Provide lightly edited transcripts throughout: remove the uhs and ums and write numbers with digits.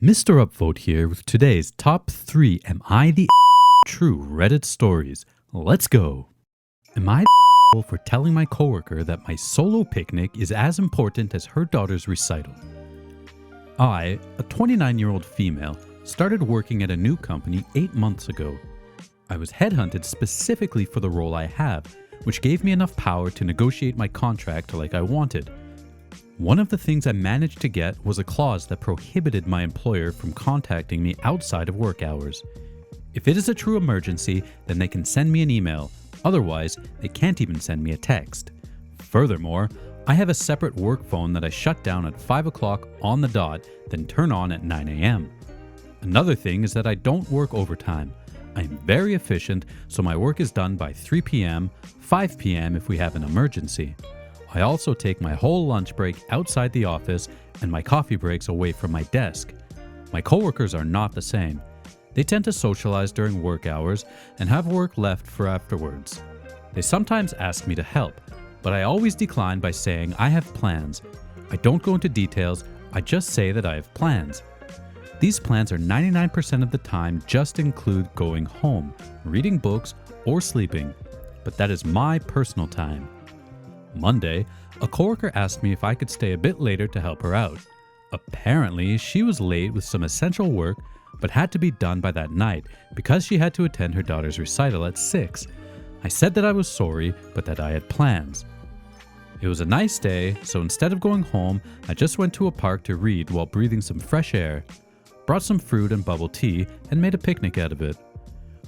Mr. Upvote here with today's top 3 Am I the True Reddit stories. Let's go. Am I the for telling my coworker that my solo picnic is as important as her daughter's recital? I, a 29-year-old female, started working at a new company 8 months ago. I was headhunted specifically for the role I have, which gave me enough power to negotiate my contract like I wanted. One of the things I managed to get was a clause that prohibited my employer from contacting me outside of work hours. If it is a true emergency, then they can send me an email. Otherwise, they can't even send me a text. Furthermore, I have a separate work phone that I shut down at 5 o'clock on the dot, then turn on at 9 a.m. Another thing is that I don't work overtime. I am very efficient, so my work is done by 3 p.m., 5 p.m. if we have an emergency. I also take my whole lunch break outside the office and my coffee breaks away from my desk. My coworkers are not the same. They tend to socialize during work hours and have work left for afterwards. They sometimes ask me to help, but I always decline by saying I have plans. I don't go into details, I just say that I have plans. These plans are 99% of the time just include going home, reading books, or sleeping, but that is my personal time. Monday, a coworker asked me if I could stay a bit later to help her out. Apparently, she was late with some essential work, but had to be done by that night because she had to attend her daughter's recital at 6. I said that I was sorry, but that I had plans. It was a nice day, so instead of going home, I just went to a park to read while breathing some fresh air, brought some fruit and bubble tea, and made a picnic out of it.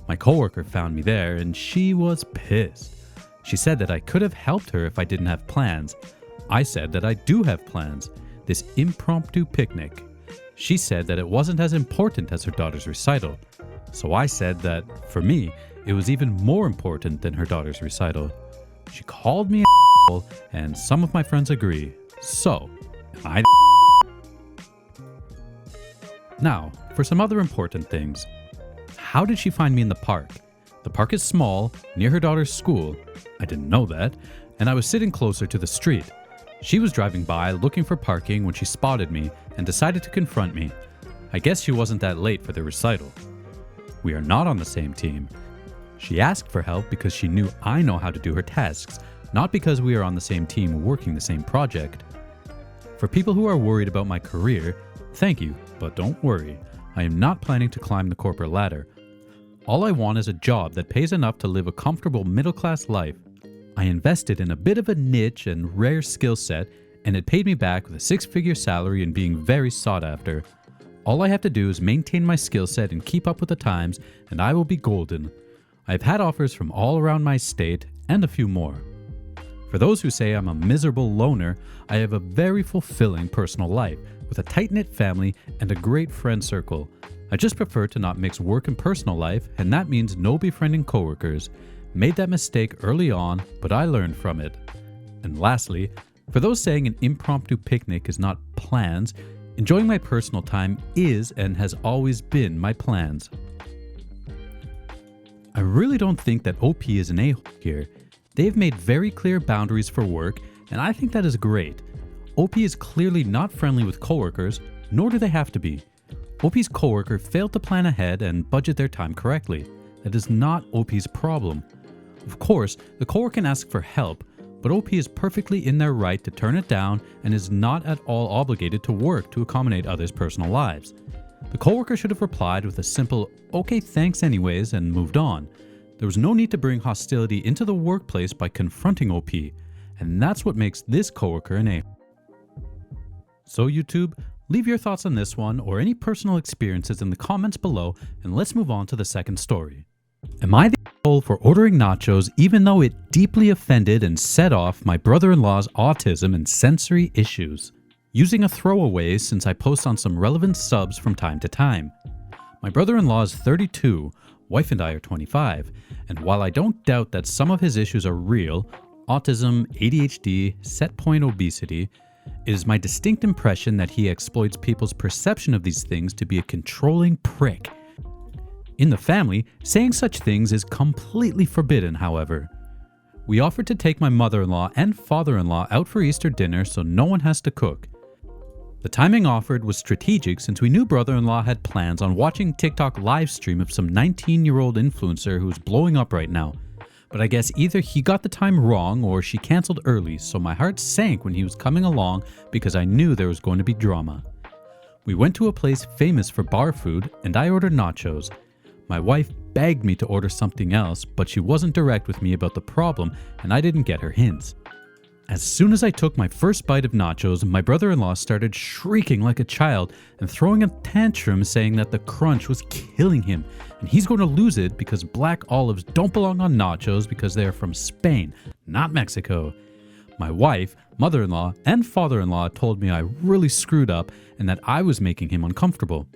My coworker found me there, and she was pissed. She said that I could have helped her if I didn't have plans. I said that I do have plans, this impromptu picnic. She said that it wasn't as important as her daughter's recital. So I said that, for me, it was even more important than her daughter's recital. She called me a and some of my friends agree. So, am I Now, for some other important things. How did she find me in the park? The park is small, near her daughter's school. I didn't know that, and I was sitting closer to the street. She was driving by looking for parking when she spotted me and decided to confront me. I guess she wasn't that late for the recital. We are not on the same team. She asked for help because she knew I know how to do her tasks, not because we are on the same team working the same project. For people who are worried about my career, thank you, but don't worry. I am not planning to climb the corporate ladder. All I want is a job that pays enough to live a comfortable middle-class life. I invested in a bit of a niche and rare skill set, and it paid me back with a 6-figure salary and being very sought after. All I have to do is maintain my skill set and keep up with the times, and I will be golden. I've had offers from all around my state, and a few more. For those who say I'm a miserable loner, I have a very fulfilling personal life, with a tight-knit family and a great friend circle. I just prefer to not mix work and personal life, and that means no befriending coworkers. Made that mistake early on, but I learned from it. And lastly, for those saying an impromptu picnic is not plans, enjoying my personal time is and has always been my plans. I really don't think that OP is an a-hole here. They've made very clear boundaries for work, and I think that is great. OP is clearly not friendly with coworkers, nor do they have to be. OP's coworker failed to plan ahead and budget their time correctly. That is not OP's problem. Of course, the coworker can ask for help, but OP is perfectly in their right to turn it down and is not at all obligated to work to accommodate others' personal lives. The coworker should have replied with a simple, "Okay, thanks anyways," and moved on. There was no need to bring hostility into the workplace by confronting OP, and that's what makes this coworker an a-hole. So YouTube, leave your thoughts on this one or any personal experiences in the comments below, and let's move on to the second story. Am I the a-hole for ordering nachos even though it deeply offended and set off my brother-in-law's autism and sensory issues? Using a throwaway since I post on some relevant subs from time to time. My brother-in-law is 32, wife and I are 25, and while I don't doubt that some of his issues are real, autism, ADHD, set point obesity, it is my distinct impression that he exploits people's perception of these things to be a controlling prick. In the family, saying such things is completely forbidden, however. We offered to take my mother-in-law and father-in-law out for Easter dinner so no one has to cook. The timing offered was strategic since we knew brother-in-law had plans on watching TikTok live stream of some 19-year-old influencer who's blowing up right now. But I guess either he got the time wrong or she cancelled early, so my heart sank when he was coming along because I knew there was going to be drama. We went to a place famous for bar food and I ordered nachos. My wife begged me to order something else, but she wasn't direct with me about the problem and I didn't get her hints. As soon as I took my first bite of nachos, my brother-in-law started shrieking like a child and throwing a tantrum saying that the crunch was killing him and he's going to lose it because black olives don't belong on nachos because they are from Spain, not Mexico. My wife, mother-in-law, and father-in-law told me I really screwed up and that I was making him uncomfortable.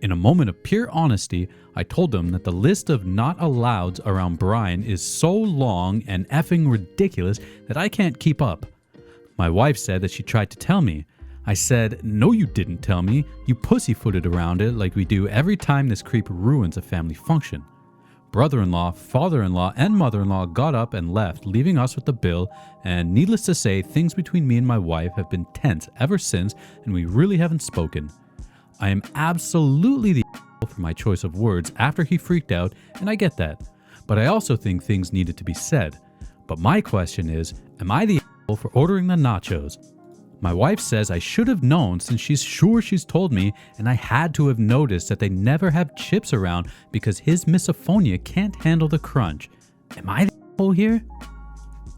In a moment of pure honesty, I told them that the list of not allows around Brian is so long and effing ridiculous that I can't keep up. My wife said that she tried to tell me. I said, "No, you didn't tell me. You pussyfooted around it like we do every time this creep ruins a family function." Brother-in-law, father-in-law, and mother-in-law got up and left, leaving us with the bill, and needless to say, things between me and my wife have been tense ever since, and we really haven't spoken. I am absolutely the for my choice of words after he freaked out, and I get that. But I also think things needed to be said. But my question is, am I the for ordering the nachos? My wife says I should have known since she's sure she's told me, and I had to have noticed that they never have chips around because his misophonia can't handle the crunch. Am I the here?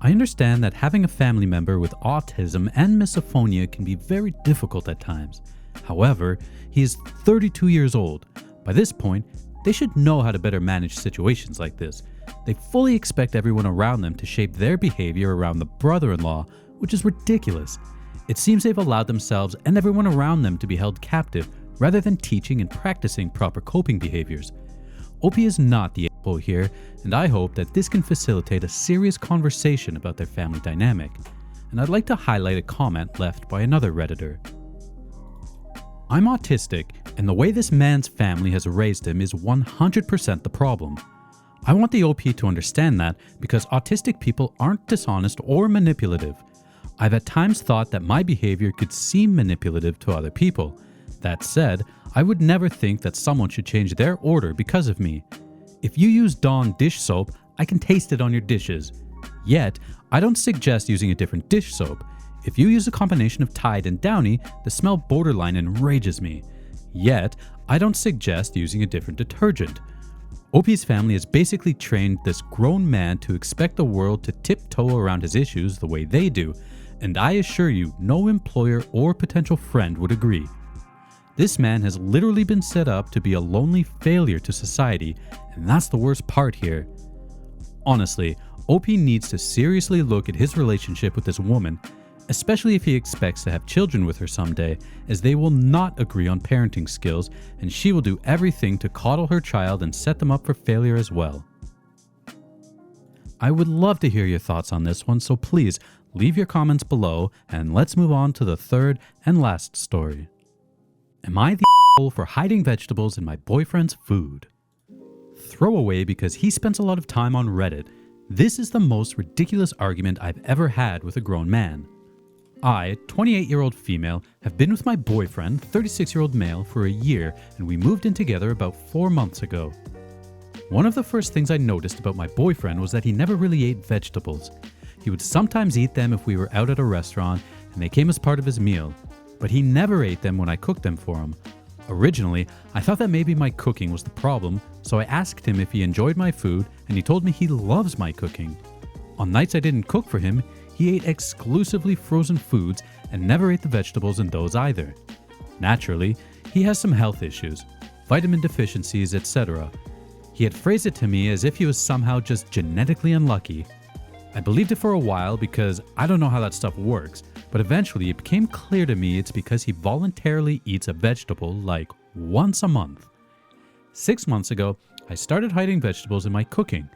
I understand that having a family member with autism and misophonia can be very difficult at times. However, he is 32 years old. By this point, they should know how to better manage situations like this. They fully expect everyone around them to shape their behavior around the brother-in-law, which is ridiculous. It seems they've allowed themselves and everyone around them to be held captive rather than teaching and practicing proper coping behaviors. OP is not the a-hole here, and I hope that this can facilitate a serious conversation about their family dynamic. And I'd like to highlight a comment left by another Redditor. I'm autistic, and the way this man's family has raised him is 100% the problem. I want the OP to understand that because autistic people aren't dishonest or manipulative. I've at times thought that my behavior could seem manipulative to other people. That said, I would never think that someone should change their order because of me. If you use Dawn dish soap, I can taste it on your dishes. Yet, I don't suggest using a different dish soap. If you use a combination of Tide and Downy, the smell borderline enrages me. Yet, I don't suggest using a different detergent. OP's family has basically trained this grown man to expect the world to tiptoe around his issues the way they do, and I assure you, no employer or potential friend would agree. This man has literally been set up to be a lonely failure to society, and that's the worst part here. Honestly, OP needs to seriously look at his relationship with this woman, especially if he expects to have children with her someday, as they will not agree on parenting skills, and she will do everything to coddle her child and set them up for failure as well. I would love to hear your thoughts on this one, so please leave your comments below, and let's move on to the third and last story. Am I the for hiding vegetables in my boyfriend's food? Throwaway because he spends a lot of time on Reddit. This is the most ridiculous argument I've ever had with a grown man. I, 28-year-old female, have been with my boyfriend, 36-year-old male, for a year, and we moved in together about 4 months ago. One of the first things I noticed about my boyfriend was that he never really ate vegetables. He would sometimes eat them if we were out at a restaurant, and they came as part of his meal, but he never ate them when I cooked them for him. Originally, I thought that maybe my cooking was the problem, so I asked him if he enjoyed my food, and he told me he loves my cooking. On nights I didn't cook for him, he ate exclusively frozen foods and never ate the vegetables in those either. Naturally, he has some health issues, vitamin deficiencies, etc. He had phrased it to me as if he was somehow just genetically unlucky. I believed it for a while because I don't know how that stuff works, but eventually it became clear to me it's because he voluntarily eats a vegetable like once a month. 6 months ago, I started hiding vegetables in my cooking.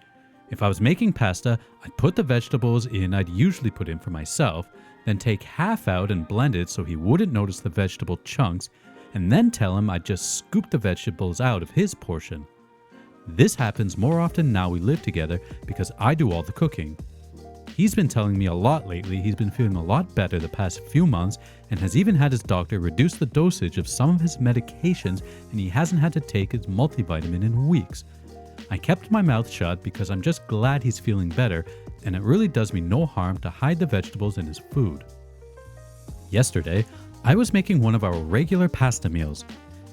If I was making pasta, I'd put the vegetables in I'd usually put in for myself, then take half out and blend it so he wouldn't notice the vegetable chunks, and then tell him I'd just scoop the vegetables out of his portion. This happens more often now we live together because I do all the cooking. He's been telling me a lot lately. He's been feeling a lot better the past few months and has even had his doctor reduce the dosage of some of his medications, and he hasn't had to take his multivitamin in weeks. I kept my mouth shut because I'm just glad he's feeling better, and it really does me no harm to hide the vegetables in his food. Yesterday, I was making one of our regular pasta meals.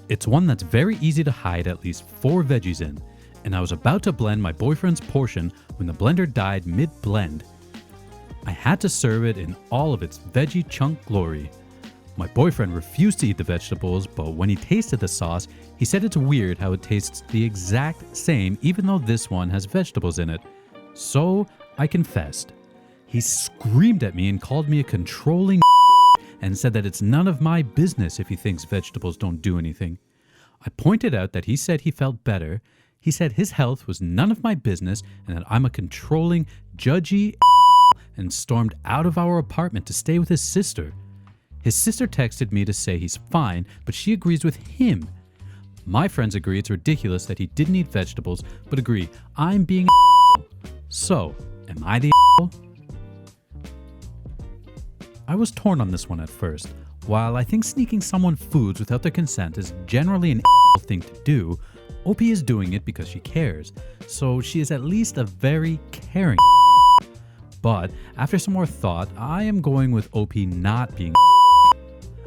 It's one that's very easy to hide at least 4 veggies in, and I was about to blend my boyfriend's portion when the blender died mid-blend. I had to serve it in all of its veggie chunk glory. My boyfriend refused to eat the vegetables, but when he tasted the sauce, he said it's weird how it tastes the exact same even though this one has vegetables in it. So I confessed. He screamed at me and called me a controlling and said that it's none of my business if he thinks vegetables don't do anything. I pointed out that he said he felt better. He said his health was none of my business and that I'm a controlling, judgy and stormed out of our apartment to stay with his sister. His sister texted me to say he's fine, but she agrees with him. My friends agree it's ridiculous that he didn't eat vegetables, but agree I'm being So, am I the I was torn on this one at first. While I think sneaking someone foods without their consent is generally an thing to do, OP is doing it because she cares, so she is at least a very caring. But after some more thought, I am going with OP not being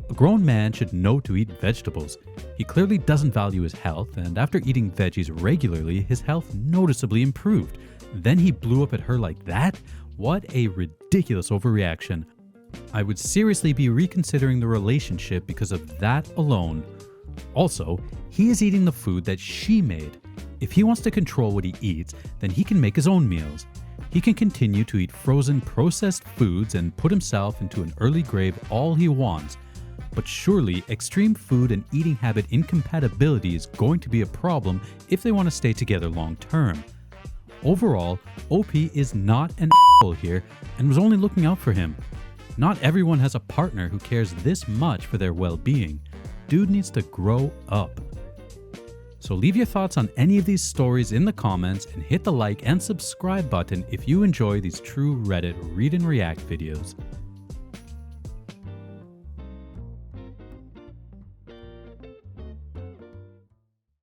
a grown man should know to eat vegetables. He clearly doesn't value his health, and after eating veggies regularly, his health noticeably improved. Then he blew up at her like that? What a ridiculous overreaction. I would seriously be reconsidering the relationship because of that alone. Also, he is eating the food that she made. If he wants to control what he eats, then he can make his own meals. He can continue to eat frozen, processed foods and put himself into an early grave all he wants. But surely, extreme food and eating habit incompatibility is going to be a problem if they want to stay together long term. Overall, OP is not an here and was only looking out for him. Not everyone has a partner who cares this much for their well-being. Dude needs to grow up. So leave your thoughts on any of these stories in the comments and hit the like and subscribe button if you enjoy these true Reddit read and react videos.